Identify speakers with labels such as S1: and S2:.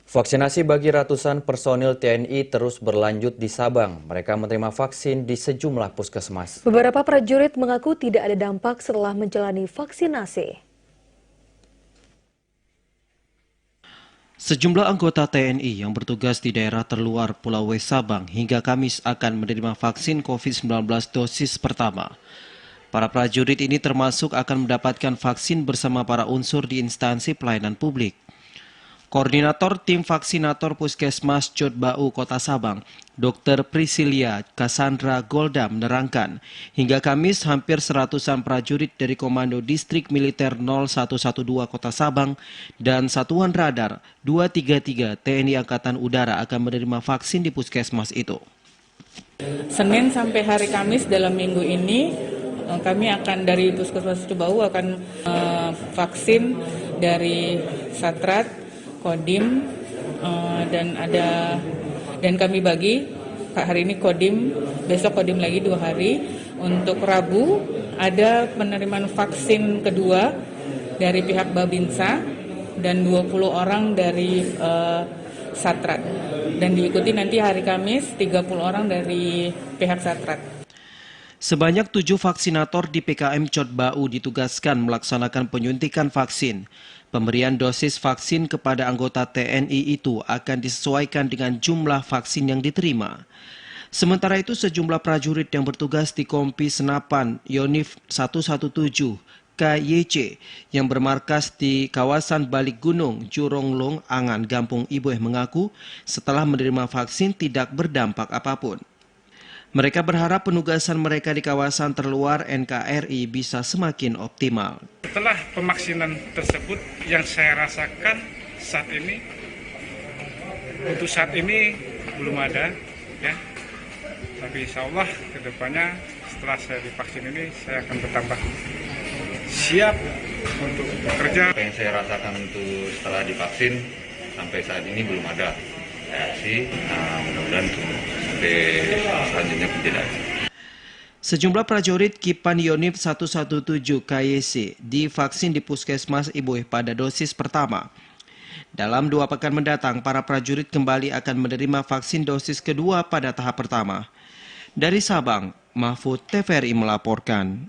S1: Vaksinasi bagi ratusan personil TNI terus berlanjut di Sabang. Mereka menerima vaksin di sejumlah puskesmas.
S2: Beberapa prajurit mengaku tidak ada dampak setelah menjalani vaksinasi.
S3: Sejumlah anggota TNI yang bertugas di daerah terluar Pulau Sabang hingga Kamis akan menerima vaksin COVID-19 dosis pertama. Para prajurit ini termasuk akan mendapatkan vaksin bersama para unsur di instansi pelayanan publik. Koordinator Tim Vaksinator Puskesmas Codbau Kota Sabang, Dr. Priscilia Cassandra Golda menerangkan, hingga Kamis hampir seratusan prajurit dari Komando Distrik Militer 0112 Kota Sabang dan Satuan Radar 233 TNI Angkatan Udara akan menerima vaksin di puskesmas itu.
S4: Senin sampai hari Kamis dalam minggu ini, kami akan dari Puskesmas Codbau akan vaksin dari Satrat, Kodim, dan kami bagi hari ini Kodim, besok Kodim lagi 2 hari. Untuk Rabu ada penerimaan vaksin kedua dari pihak Babinsa dan 20 orang dari Satrat, dan diikuti nanti hari Kamis 30 orang dari pihak Satrat.
S3: Sebanyak 7 vaksinator di PKM Codbau ditugaskan melaksanakan penyuntikan vaksin. Pemberian dosis vaksin kepada anggota TNI itu akan disesuaikan dengan jumlah vaksin yang diterima. Sementara itu sejumlah prajurit yang bertugas di Kompi Senapan Yonif 117 KYC yang bermarkas di kawasan Balik Gunung, Juronglong, Angan, Gampung Iboeh mengaku setelah menerima vaksin tidak berdampak apapun. Mereka berharap penugasan mereka di kawasan terluar NKRI bisa semakin optimal.
S5: Setelah pemaksinan tersebut yang saya rasakan saat ini, untuk saat ini belum ada, ya. Tapi insya Allah ke depannya setelah saya divaksin ini saya akan bertambah siap untuk bekerja.
S6: Apa yang saya rasakan untuk setelah divaksin sampai saat ini belum ada reaksi. Mudah-mudahan sampai selanjutnya pun tidak.
S3: Sejumlah prajurit Kipan Yonif 117 KYC divaksin di Puskesmas Iboeh pada dosis pertama. Dalam 2 pekan mendatang, para prajurit kembali akan menerima vaksin dosis kedua pada tahap pertama. Dari Sabang, Mahfud TVRI melaporkan.